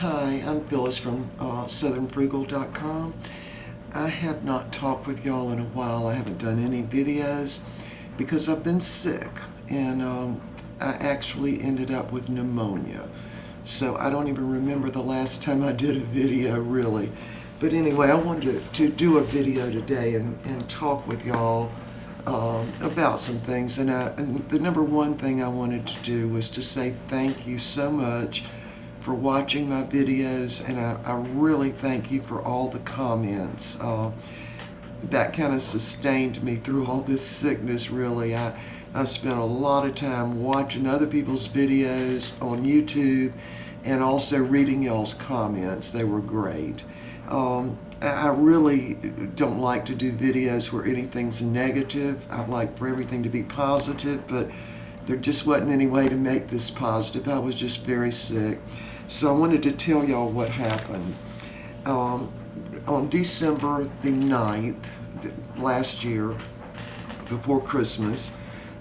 Hi, I'm Phyllis from southernfrugal.com. I have not talked with y'all in a while. I haven't done any videos because I've been sick, and I actually ended up with pneumonia. So I don't even remember the last time I did a video, really. But anyway, I wanted to do a video today and talk with y'all about some things. And the number one thing I wanted to do was to say thank you so much for watching my videos, and I really thank you for all the comments. That kind of sustained me through all this sickness, really. I spent a lot of time watching other people's videos on YouTube and also reading y'all's comments. They were great. I really don't like to do videos where anything's negative. I like for everything to be positive, but there just wasn't any way to make this positive. I was just very sick. So I wanted to tell y'all what happened. On December the 9th, last year, before Christmas,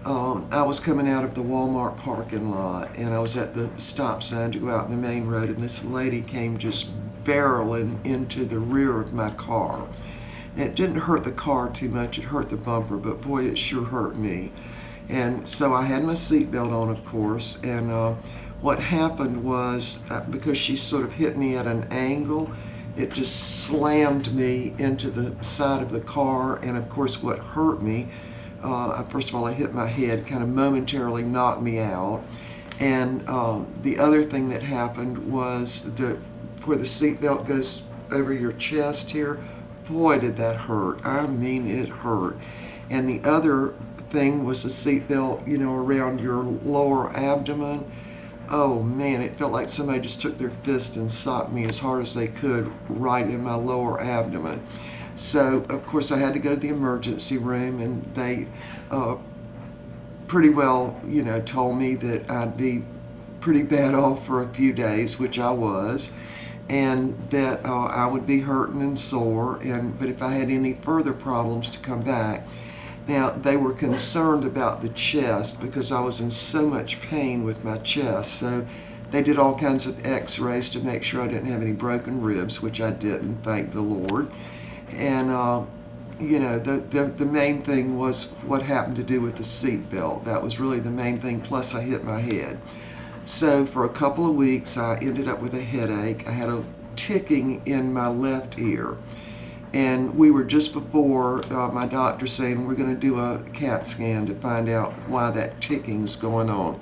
I was coming out of the Walmart parking lot, and I was at the stop sign to go out in the main road, and this lady came just barreling into the rear of my car. It didn't hurt the car too much, it hurt the bumper, but boy, it sure hurt me. And so I had my seatbelt on, of course, and what happened was, because she sort of hit me at an angle, it just slammed me into the side of the car, and of course what hurt me, first of all I hit my head, kind of momentarily knocked me out, and the other thing that happened was where the seatbelt goes over your chest here, boy did that hurt. I mean, it hurt. And the other thing was the seatbelt, around your lower abdomen. Oh man, it felt like somebody just took their fist and socked me as hard as they could right in my lower abdomen. So, of course, I had to go to the emergency room, and they pretty well, told me that I'd be pretty bad off for a few days, which I was, and that I would be hurting and sore, but if I had any further problems to come back. Now, they were concerned about the chest because I was in so much pain with my chest, so they did all kinds of x-rays to make sure I didn't have any broken ribs, which I didn't, thank the Lord. And, the main thing was what happened to do with the seat belt. That was really the main thing, plus I hit my head. So for a couple of weeks, I ended up with a headache. I had a ticking in my left ear. And we were just before my doctor saying we're going to do a CAT scan to find out why that ticking is going on.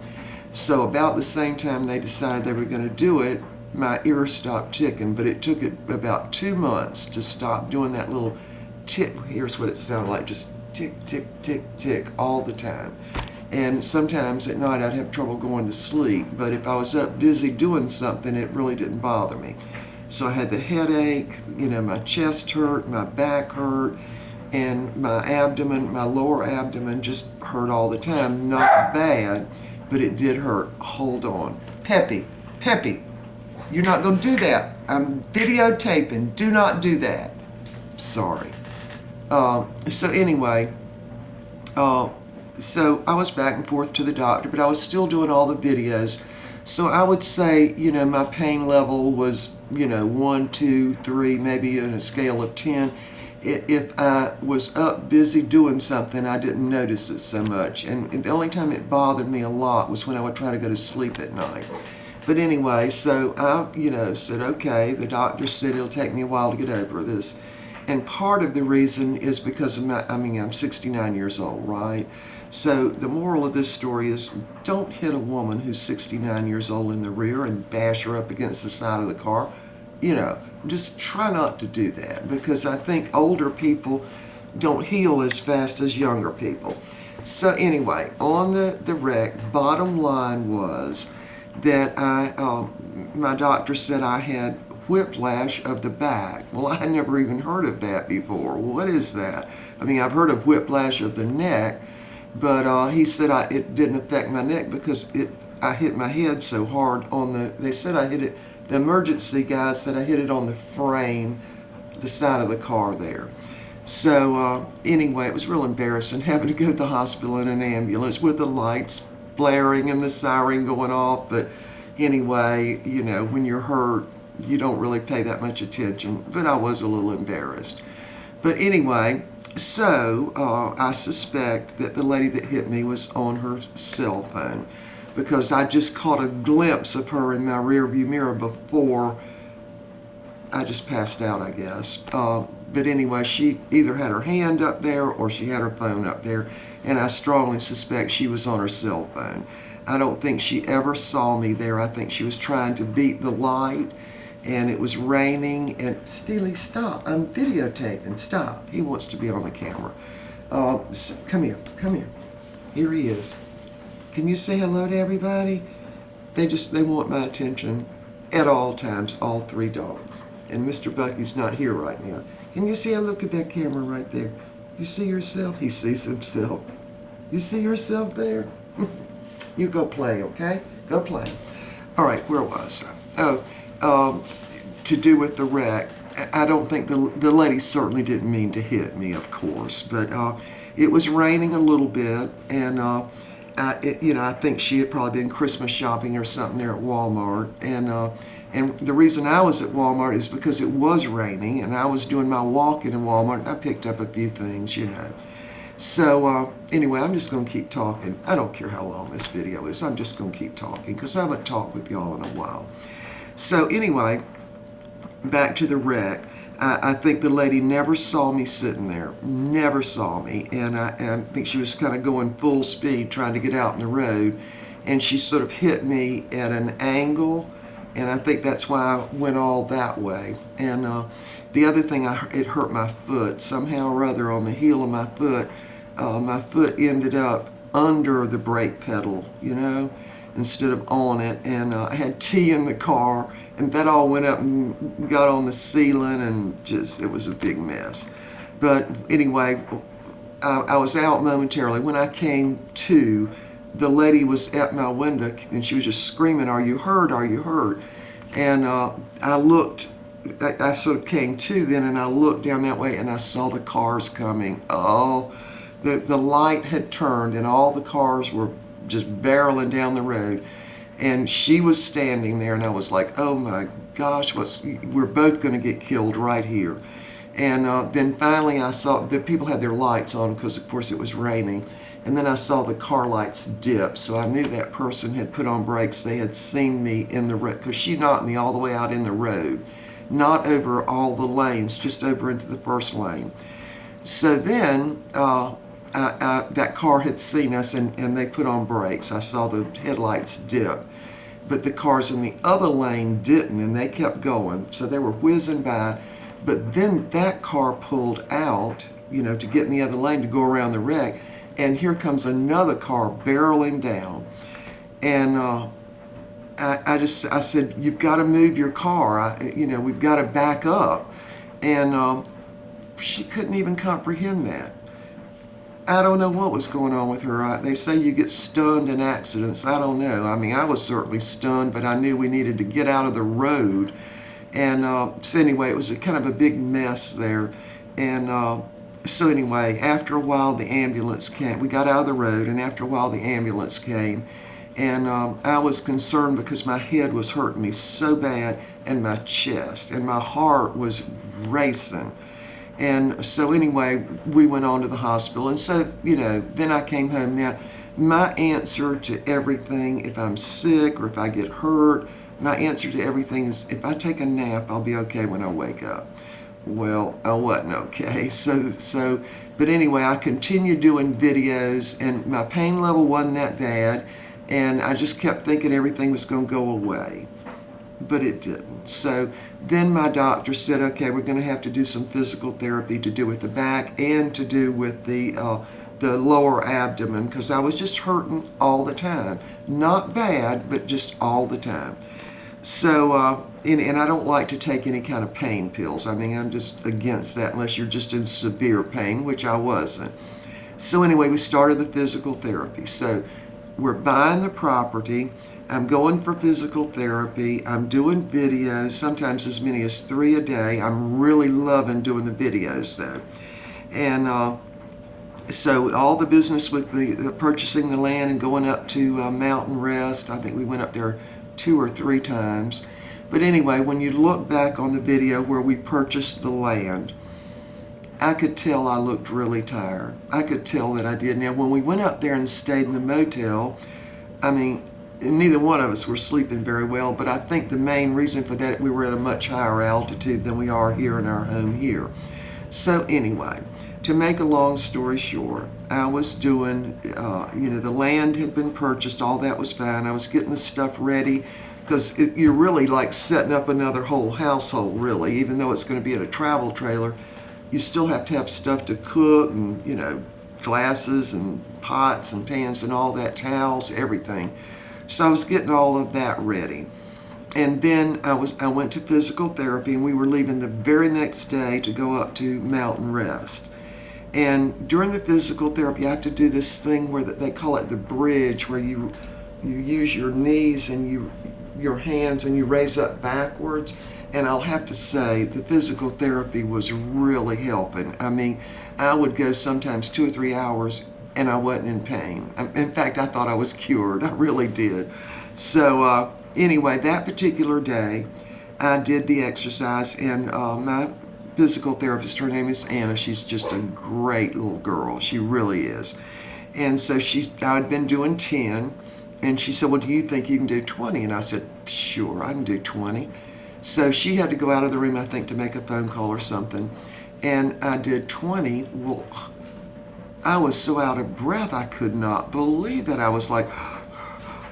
So about the same time they decided they were going to do it, my ear stopped ticking, but it took it about 2 months to stop doing that little tick. Here's what it sounded like, just tick, tick, tick, tick all the time. And sometimes at night I'd have trouble going to sleep, but if I was up busy doing something, it really didn't bother me. So I had the headache, my chest hurt, my back hurt, and my abdomen, my lower abdomen just hurt all the time. Not bad, but it did hurt. Hold on. Peppy, you're not going to do that. I'm videotaping. Do not do that. Sorry. So anyway, so I was back and forth to the doctor, but I was still doing all the videos. So I would say, my pain level was, 1, 2, 3, maybe on a scale of 10. If I was up busy doing something, I didn't notice it so much. And the only time it bothered me a lot was when I would try to go to sleep at night. But anyway, so I, said, okay, the doctor said it'll take me a while to get over this. And part of the reason is because of I'm 69 years old, right? So the moral of this story is don't hit a woman who's 69 years old in the rear and bash her up against the side of the car. Just try not to do that, because I think older people don't heal as fast as younger people. So anyway, on the wreck, bottom line was that my doctor said I had whiplash of the back. Well, I never even heard of that before. What is that? I've heard of whiplash of the neck, but he said it didn't affect my neck because I hit my head so hard they said I hit it, the emergency guy said I hit it on the frame, the side of the car there. So anyway, it was real embarrassing having to go to the hospital in an ambulance with the lights blaring and the siren going off. But anyway, when you're hurt, you don't really pay that much attention, but I was a little embarrassed. But anyway, so I suspect that the lady that hit me was on her cell phone, because I just caught a glimpse of her in my rearview mirror before I just passed out, I guess. But anyway, she either had her hand up there or she had her phone up there, and I strongly suspect she was on her cell phone. I don't think she ever saw me there. I think she was trying to beat the light, and it was raining. And Steely, stop. I'm videotaping. Stop. He wants to be on the camera. So, come here. Come here. Here he is. Can you say hello to everybody? They want my attention at all times, all three dogs. And Mr. Bucky's not here right now. Can you see? I look at that camera right there. You see yourself? He sees himself. You see yourself there? You go play, okay? Go play. All right, where was I? Oh, to do with the wreck. I don't think the lady certainly didn't mean to hit me, of course, but it was raining a little bit, and I think she had probably been Christmas shopping or something there at Walmart, and the reason I was at Walmart is because it was raining, and I was doing my walking in Walmart, and I picked up a few things, So anyway, I'm just going to keep talking. I don't care how long this video is. I'm just going to keep talking because I haven't talked with y'all in a while. So anyway, back to the wreck. I think the lady never saw me sitting there, never saw me, and I think she was kind of going full speed trying to get out in the road, and she sort of hit me at an angle, and I think that's why I went all that way. And the other thing, it hurt my foot somehow or other on the heel of my foot. My foot ended up under the brake pedal, instead of on it, and I had tea in the car, and that all went up and got on the ceiling, and it was a big mess. But anyway, I was out momentarily. When I came to, the lady was at my window, and she was just screaming, "Are you hurt? Are you hurt?" And I looked, I sort of came to then, and I looked down that way, and I saw the cars coming. Oh, the light had turned, and all the cars were just barreling down the road, and she was standing there, and I was like, oh my gosh, we're both going to get killed right here. And then finally I saw the people had their lights on because of course it was raining, and then I saw the car lights dip, so I knew that person had put on brakes. They had seen me in the road, because she knocked me all the way out in the road, not over all the lanes, just over into the first lane. So then that car had seen us, and they put on brakes. I saw the headlights dip, but the cars in the other lane didn't, and they kept going. So they were whizzing by, but then that car pulled out, to get in the other lane to go around the wreck, and here comes another car barreling down. And I said, you've got to move your car. We've got to back up. And she couldn't even comprehend that. I don't know what was going on with her. They say you get stunned in accidents. I don't know. I mean, I was certainly stunned, but I knew we needed to get out of the road. And so anyway, it was kind of a big mess there. And so anyway, after a while, the ambulance came. We got out of the road, and after a while, the ambulance came. And I was concerned because my head was hurting me so bad, and my chest, and my heart was racing. And so anyway, we went on to the hospital, and so, then I came home. Now, my answer to everything, if I'm sick or if I get hurt, my answer to everything is, if I take a nap, I'll be okay when I wake up. Well, I wasn't okay. But anyway, I continued doing videos, and my pain level wasn't that bad, and I just kept thinking everything was going to go away. But it didn't. So then my doctor said, okay, we're going to have to do some physical therapy to do with the back and to do with the lower abdomen, because I was just hurting all the time. Not bad, but just all the time. So, and I don't like to take any kind of pain pills. I mean, I'm just against that unless you're just in severe pain, which I wasn't. So anyway, we started the physical therapy. So we're buying the property. I'm going for physical therapy. I'm doing videos, sometimes as many as 3 a day. I'm really loving doing the videos though. And so all the business with the purchasing the land and going up to Mountain Rest, I think we went up there 2 or 3 times. But anyway, when you look back on the video where we purchased the land, I could tell I looked really tired. I could tell that I did. Now, when we went up there and stayed in the motel, I mean, neither one of us were sleeping very well, but I think the main reason for that, we were at a much higher altitude than we are here in our home here. So anyway, to make a long story short, I was doing, the land had been purchased, all that was fine. I was getting the stuff ready, because you're really like setting up another whole household, really. Even though it's going to be at a travel trailer, you still have to have stuff to cook, and glasses and pots and pans and all that, towels, everything. So I was getting all of that ready. And then I went to physical therapy, and we were leaving the very next day to go up to Mountain Rest. And during the physical therapy, I have to do this thing where they call it the bridge, where you use your knees and your hands and you raise up backwards. And I'll have to say, the physical therapy was really helping. I mean, I would go sometimes 2 or 3 hours and I wasn't in pain. In fact, I thought I was cured. I really did. So anyway, that particular day, I did the exercise, and my physical therapist, her name is Anna. She's just a great little girl. She really is. And so I had been doing 10, and she said, well, do you think you can do 20? And I said, sure, I can do 20. So she had to go out of the room, I think, to make a phone call or something. And I did 20. Well, I was so out of breath, I could not believe it. I was like,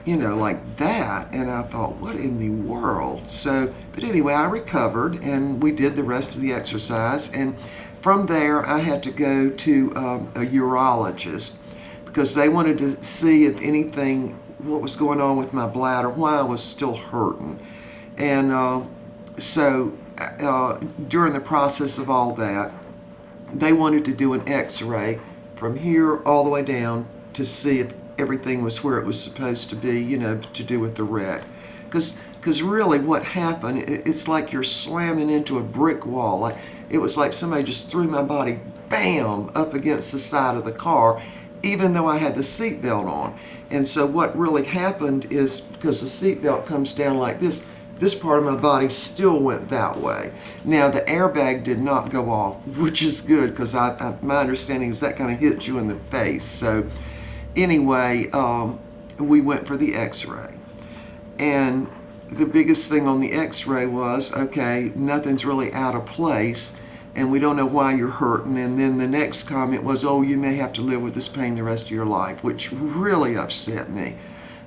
like that. And I thought, what in the world? So, but anyway, I recovered, and we did the rest of the exercise. And from there, I had to go to a urologist, because they wanted to see if anything, what was going on with my bladder, why I was still hurting. And so during the process of all that, they wanted to do an x-ray from here all the way down to see if everything was where it was supposed to be, to do with the wreck. Because really what happened, it's like you're slamming into a brick wall. Like it was like somebody just threw my body, bam, up against the side of the car, even though I had the seatbelt on. And so what really happened is, because the seatbelt comes down like this part of my body still went that way. Now, the airbag did not go off, which is good, because my understanding is that kind of hits you in the face. So anyway, we went for the x-ray. And the biggest thing on the x-ray was, okay, nothing's really out of place, and we don't know why you're hurting. And then the next comment was, oh, you may have to live with this pain the rest of your life, which really upset me.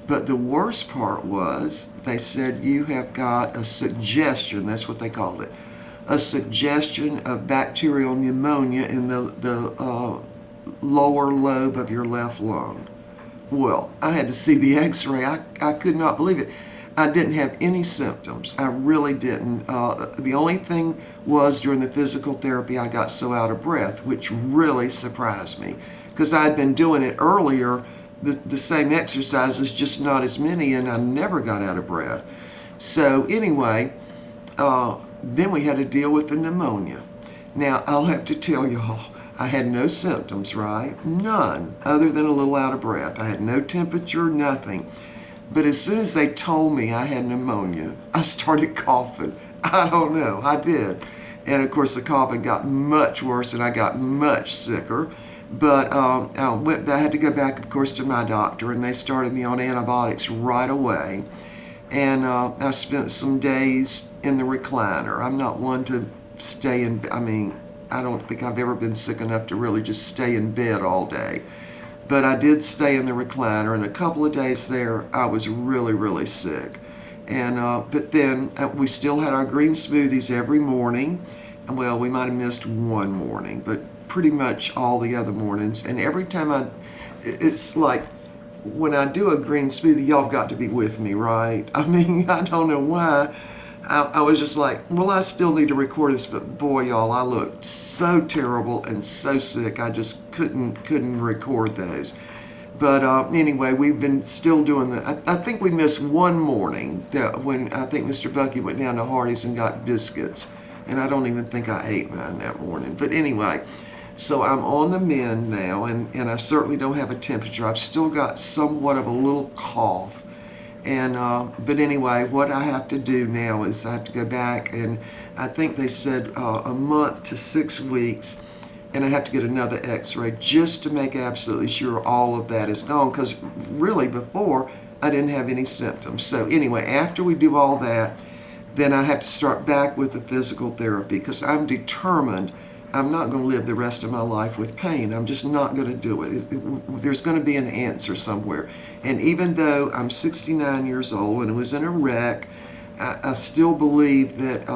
But the worst part was, they said you have got a suggestion, that's what they called it, a suggestion of bacterial pneumonia in the lower lobe of your left lung. Well, I had to see the x-ray. I could not believe it. I didn't have any symptoms. I really didn't. The only thing was, during the physical therapy, I got so out of breath, which really surprised me, because I had been doing it earlier, the same exercises, just not as many, and I never got out of breath. So anyway, then we had to deal with the pneumonia. Now, I'll have to tell y'all, I had no symptoms, right? None, other than a little out of breath. I had no temperature, nothing. But as soon as they told me I had pneumonia, I started coughing. I don't know, I did. And of course, the coughing got much worse, and I got much sicker. But I had to go back, of course, to my doctor, and they started me on antibiotics right away. And I spent some days in the recliner. I'm not one to stay in, I don't think I've ever been sick enough to really just stay in bed all day. But I did stay in the recliner, and a couple of days there, I was really, really sick. And but then we still had our green smoothies every morning. Well, we might have missed one morning, but pretty much all the other mornings. And every time it's like, when I do a green smoothie, y'all have got to be with me, right? I don't know why. I was just like, well, I still need to record this, but boy, y'all, I looked so terrible and so sick, I just couldn't record those. But anyway, we've been still doing I think we missed one morning when I think Mr. Bucky went down to Hardee's and got biscuits, and I don't even think I ate mine that morning. But anyway, so I'm on the mend now, and I certainly don't have a temperature. I've still got somewhat of a little cough. And but anyway, what I have to do now is I have to go back, and I think they said a month to 6 weeks, and I have to get another x-ray just to make absolutely sure all of that is gone, because really before I didn't have any symptoms. So anyway, after we do all that, then I have to start back with the physical therapy, because I'm determined I'm not going to live the rest of my life with pain. I'm just not going to do it. There's going to be an answer somewhere. And even though I'm 69 years old and I was in a wreck, I still believe that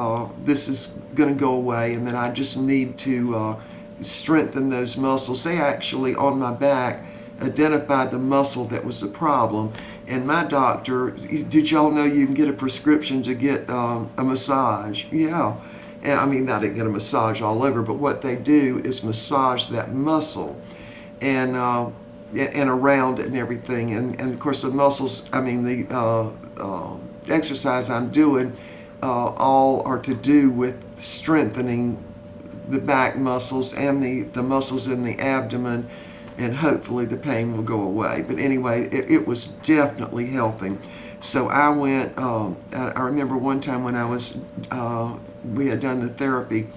this is going to go away, and that I just need to strengthen those muscles. They actually, on my back, identified the muscle that was the problem. And my doctor, did y'all know you can get a prescription to get a massage? Yeah. And I mean, I didn't get a massage all over, but what they do is massage that muscle and around it and everything. And of course the muscles, I mean, the exercise I'm doing all are to do with strengthening the back muscles and the muscles in the abdomen, and hopefully the pain will go away. But anyway, it was definitely helping. So I went, I remember one time when I was, we had done the therapy,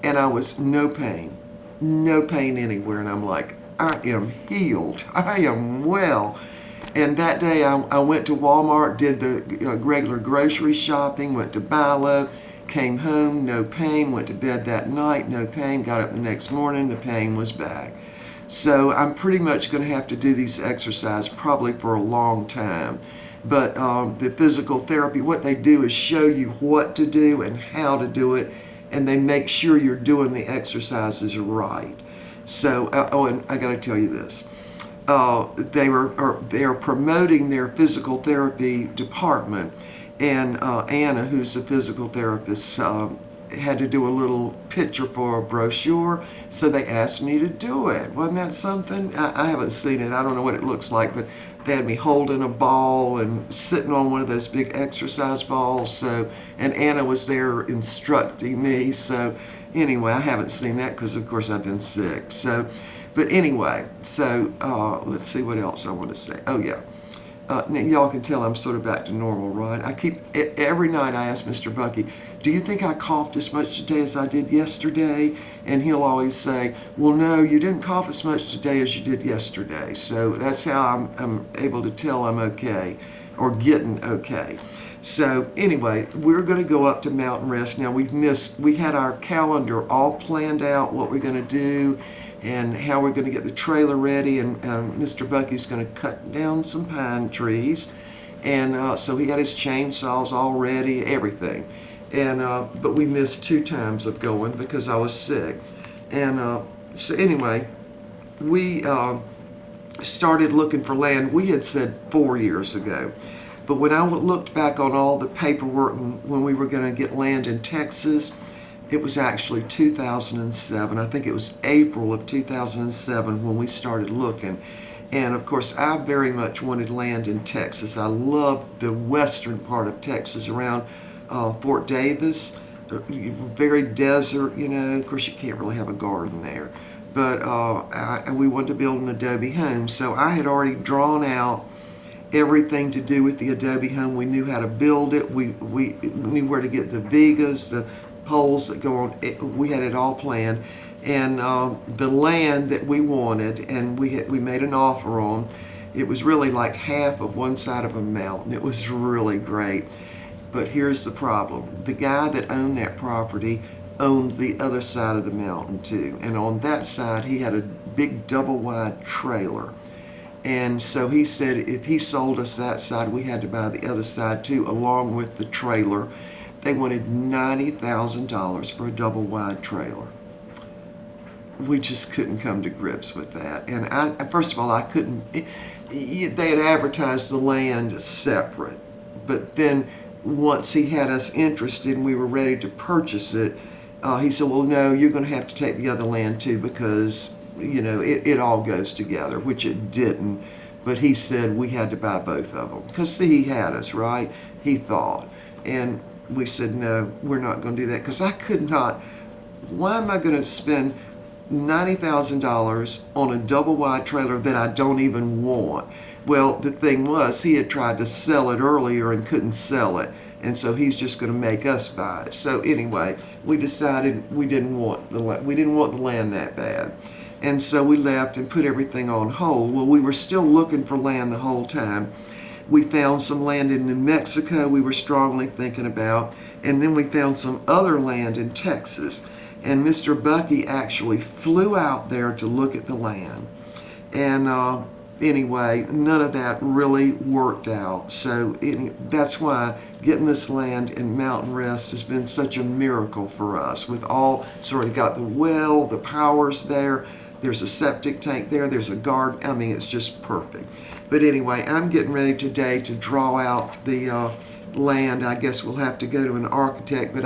and I was no pain anywhere. And I'm like, I am healed. I am well. And that day I went to Walmart, did the regular grocery shopping, went to Bilo, came home, no pain, went to bed that night, no pain, got up the next morning, the pain was back. So I'm pretty much going to have to do these exercises probably for a long time. But the physical therapy, what they do is show you what to do and how to do it, and they make sure you're doing the exercises right. So, oh, and I got to tell you this. They are promoting their physical therapy department, and Anna, who's a physical therapist, had to do a little picture for a brochure, so they asked me to do it. Wasn't that something? I haven't seen it. I don't know what it looks like, but they had me holding a ball and sitting on one of those big exercise balls. So, and Anna was there instructing me. So anyway, I haven't seen that because of course I've been sick. So, but anyway, so let's see what else I want to say. Oh yeah. Now y'all can tell I'm sort of back to normal, right? I keep, every night I ask Mr. Bucky, do you think I coughed as much today as I did yesterday? And he'll always say, well, no, you didn't cough as much today as you did yesterday. So that's how I'm able to tell I'm okay, or getting okay. So anyway, we're going to go up to Mountain Rest. Now we had our calendar all planned out, what we're going to do, and how we're going to get the trailer ready, and Mr. Bucky's going to cut down some pine trees, and so he had his chainsaws all ready, everything, and but we missed 2 times of going because I was sick, and so anyway, we started looking for land. We had said 4 years ago, but when I looked back on all the paperwork when we were going to get land in Texas, it was actually 2007. I think it was April of 2007 when we started looking. And of course, I very much wanted land in Texas. I love the western part of Texas around Fort Davis. Very desert, you know. Of course, you can't really have a garden there. But we wanted to build an adobe home. So I had already drawn out everything to do with the adobe home. We knew how to build it. We knew where to get the vigas, the poles that go on. We had it all planned, and the land that we wanted, and we made an offer on. It was really like half of one side of a mountain. It was really great, but here's the problem: the guy that owned that property owned the other side of the mountain too, and on that side he had a big double wide trailer. And so he said if he sold us that side, we had to buy the other side too, along with the trailer. They wanted $90,000 for a double wide trailer. We just couldn't come to grips with that. And first of all, I couldn't, they had advertised the land separate. But then once he had us interested and we were ready to purchase it, he said, well, no, you're going to have to take the other land too, because, you know, it all goes together, which it didn't. But he said we had to buy both of them. Because, see, he had us, right? He thought. And we said, no, we're not going to do that, because I could not. Why am I going to spend $90,000 on a double wide trailer that I don't even want. Well, the thing was, he had tried to sell it earlier and couldn't sell it. And so he's just going to make us buy it. So anyway, we decided we didn't want the land that bad. And so we left and put everything on hold. Well, we were still looking for land the whole time. We found some land in New Mexico we were strongly thinking about. And then we found some other land in Texas. And Mr. Bucky actually flew out there to look at the land. And anyway, none of that really worked out. So that's why getting this land in Mountain Rest has been such a miracle for us. With all, it's already got the well, the power's there, there's a septic tank there, there's a garden. I mean, it's just perfect. But anyway, I'm getting ready today to draw out the land. I guess we'll have to go to an architect, but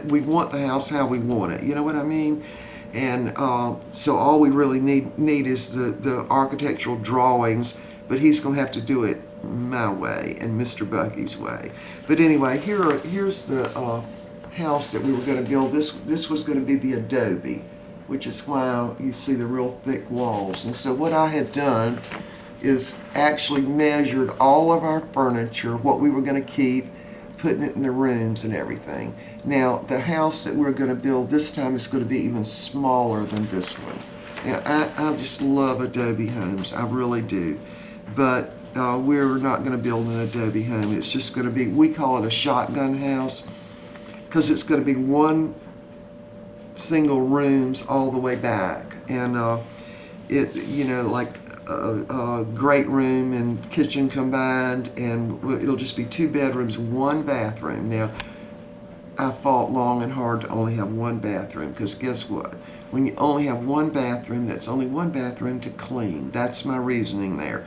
we want the house how we want it. You know what I mean? And so all we really need is the architectural drawings, but he's going to have to do it my way and Mr. Bucky's way. But anyway, here's the house that we were going to build. This was going to be the adobe, which is why you see the real thick walls. And so what I had done is actually measured all of our furniture, what we were going to keep, putting it in the rooms and everything. Now, the house that we're going to build this time is going to be even smaller than this one. Now, I just love adobe homes. I really do. But we're not going to build an adobe home. It's just going to be, we call it a shotgun house, because it's going to be one single rooms all the way back. And like a great room and kitchen combined, and it'll just be 2 bedrooms, 1 bathroom. Now, I fought long and hard to only have 1 bathroom, because guess what? When you only have 1 bathroom, that's only 1 bathroom to clean. That's my reasoning there.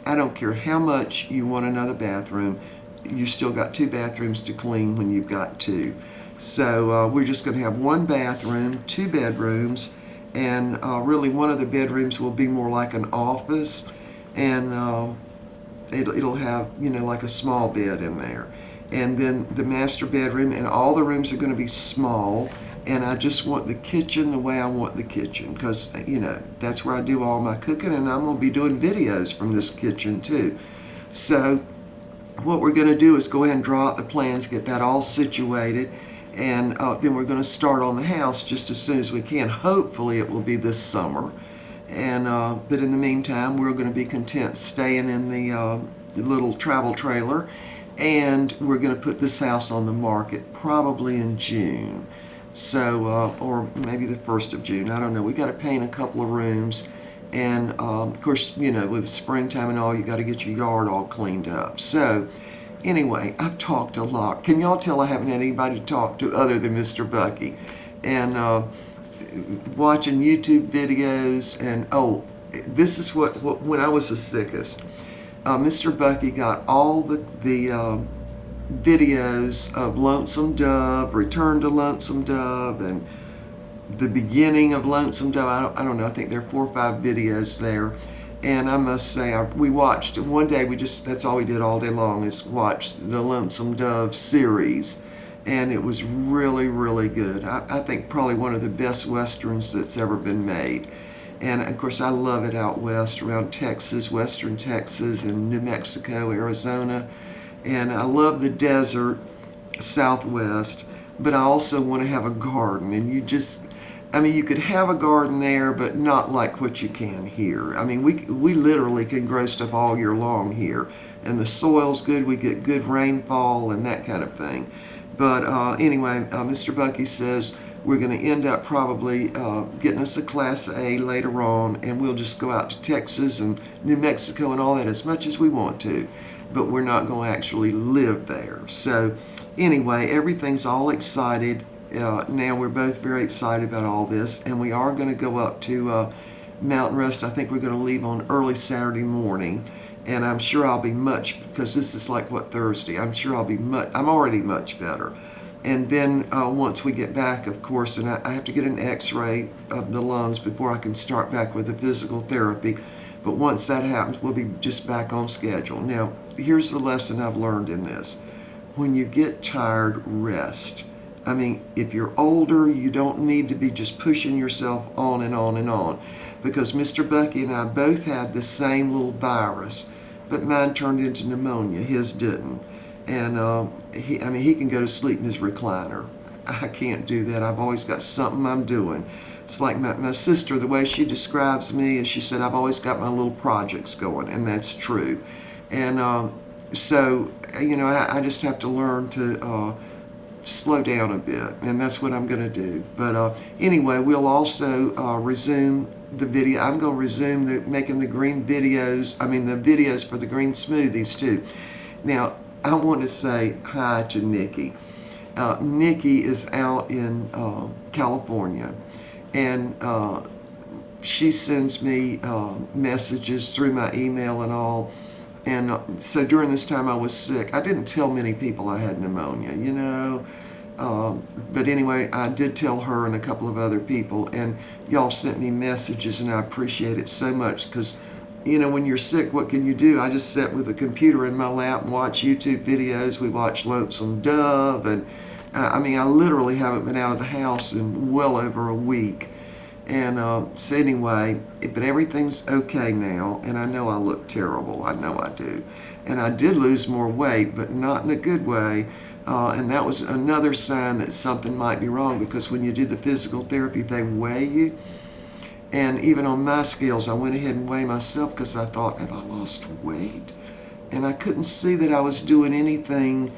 I don't care how much you want another bathroom, you still got 2 bathrooms to clean when you've got 2. So we're just going to have 1 bathroom, 2 bedrooms, and really one of the bedrooms will be more like an office, and it'll have, like a small bed in there. And then the master bedroom, and all the rooms are going to be small, and I just want the kitchen the way I want the kitchen, because that's where I do all my cooking, and I'm going to be doing videos from this kitchen too. So what we're going to do is go ahead and draw out the plans, get that all situated, and then we're going to start on the house just as soon as we can. Hopefully it will be this summer. And but in the meantime, we're going to be content staying in the little travel trailer, and we're going to put this house on the market probably in June. So, or maybe the 1st of June. I don't know. We got to paint a couple of rooms, and of course, with springtime and all, you got to get your yard all cleaned up. So anyway, I've talked a lot. Can y'all tell I haven't had anybody to talk to other than Mr. Bucky? And watching YouTube videos, and this is what when I was the sickest, Mr. Bucky got all the videos of Lonesome Dove, Return to Lonesome Dove, and the beginning of Lonesome Dove. I don't know, I think there are 4 or 5 videos there. And I must say, we watched, one day that's all we did all day long, is watch the Lonesome Dove series. And it was really, really good. I think probably one of the best westerns that's ever been made. And of course, I love it out west, around Texas, western Texas, and New Mexico, Arizona. And I love the desert, southwest, but I also want to have a garden. And you could have a garden there, but not like what you can here. I mean, we literally can grow stuff all year long here. And the soil's good, we get good rainfall and that kind of thing. But anyway, Mr. Bucky says we're going to end up probably getting us a Class A later on, and we'll just go out to Texas and New Mexico and all that as much as we want to. But we're not going to actually live there. So anyway, everything's all excited. Now we're both very excited about all this, and we are going to go up to Mountain Rest. I think we're going to leave on early Saturday morning, and I'm sure I'll be because this is like Thursday. I'm sure I'll be I'm already much better. And then once we get back, of course, and I have to get an x-ray of the lungs before I can start back with the physical therapy. But once that happens, we'll be just back on schedule. Now, here's the lesson I've learned in this. When you get tired, rest. I mean, if you're older, you don't need to be just pushing yourself on and on and on. Because Mr. Bucky and I both had the same little virus, but mine turned into pneumonia. His didn't. And he can go to sleep in his recliner. I can't do that. I've always got something I'm doing. It's like my sister, the way she describes me is she said, I've always got my little projects going, and that's true. And so, I just have to learn to slow down a bit, and that's what I'm going to do. But anyway, we'll also resume the video. I'm going to resume making the green videos, the videos for the green smoothies too. Now, I want to say hi to Nikki. Nikki is out in California, and she sends me messages through my email and all. And so during this time I was sick. I didn't tell many people I had pneumonia, but anyway, I did tell her and a couple of other people, and y'all sent me messages, and I appreciate it so much, because when you're sick, what can you do? I just sit with a computer in my lap and watch YouTube videos. We watch Lonesome Dove, and I literally haven't been out of the house in well over a week. And so anyway, but everything's okay now, and I know I look terrible. I know I do. And I did lose more weight, but not in a good way. And that was another sign that something might be wrong, because when you do the physical therapy, they weigh you. And even on my scales, I went ahead and weighed myself, because I thought, have I lost weight? And I couldn't see that I was doing anything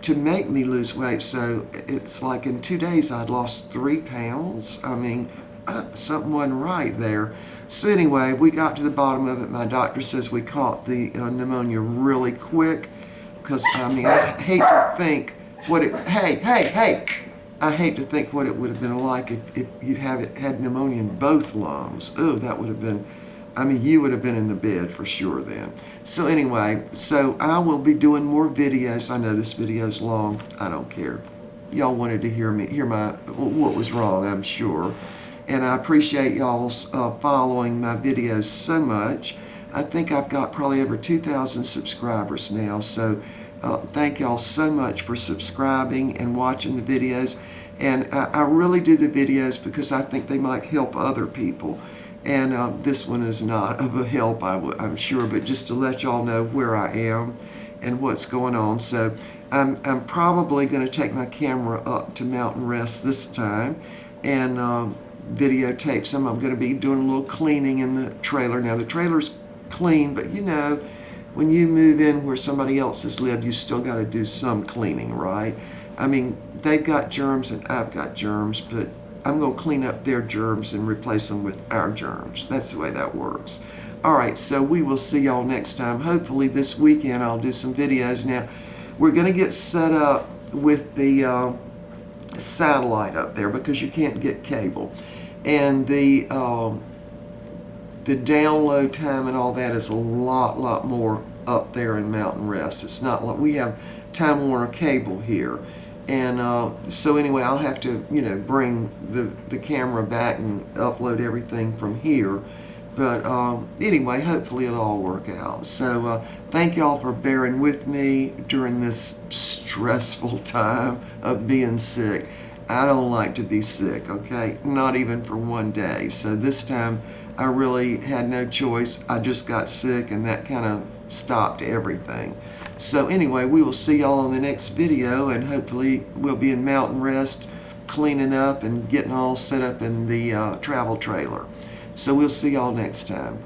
to make me lose weight. So it's like in 2 days I'd lost 3 pounds. Something wasn't right there. So anyway, we got to the bottom of it. My doctor says we caught the pneumonia really quick, because I hate to think what it, I hate to think what it would have been like if you had pneumonia in both lungs. Oh, that would have been, you would have been in the bed for sure then. So anyway, so I will be doing more videos. I know this video's long. I don't care. Y'all wanted to hear what was wrong, I'm sure. And I appreciate y'all's following my videos so much. I think I've got probably over 2,000 subscribers now. So thank y'all so much for subscribing and watching the videos. And I really do the videos because I think they might help other people. And this one is not of a help, I'm sure, but just to let y'all know where I am and what's going on. So I'm probably going to take my camera up to Mountain Rest this time and videotape some. I'm going to be doing a little cleaning in the trailer. Now the trailer's clean, but when you move in where somebody else has lived, you still got to do some cleaning, right? They've got germs and I've got germs, but I'm going to clean up their germs and replace them with our germs. That's the way that works. All right, so we will see y'all next time. Hopefully this weekend I'll do some videos. Now, we're going to get set up with the satellite up there, because you can't get cable. And the download time and all that is a lot more up there in Mountain Rest. It's not like we have Time Warner cable here. And so anyway, I'll have to, bring the camera back and upload everything from here. But anyway, hopefully it'll all work out. So thank y'all for bearing with me during this stressful time of being sick. I don't like to be sick, okay? Not even for one day. So this time I really had no choice. I just got sick, and that kind of stopped everything. So anyway, we will see y'all on the next video, and hopefully we'll be in Mountain Rest cleaning up and getting all set up in the travel trailer. So we'll see y'all next time.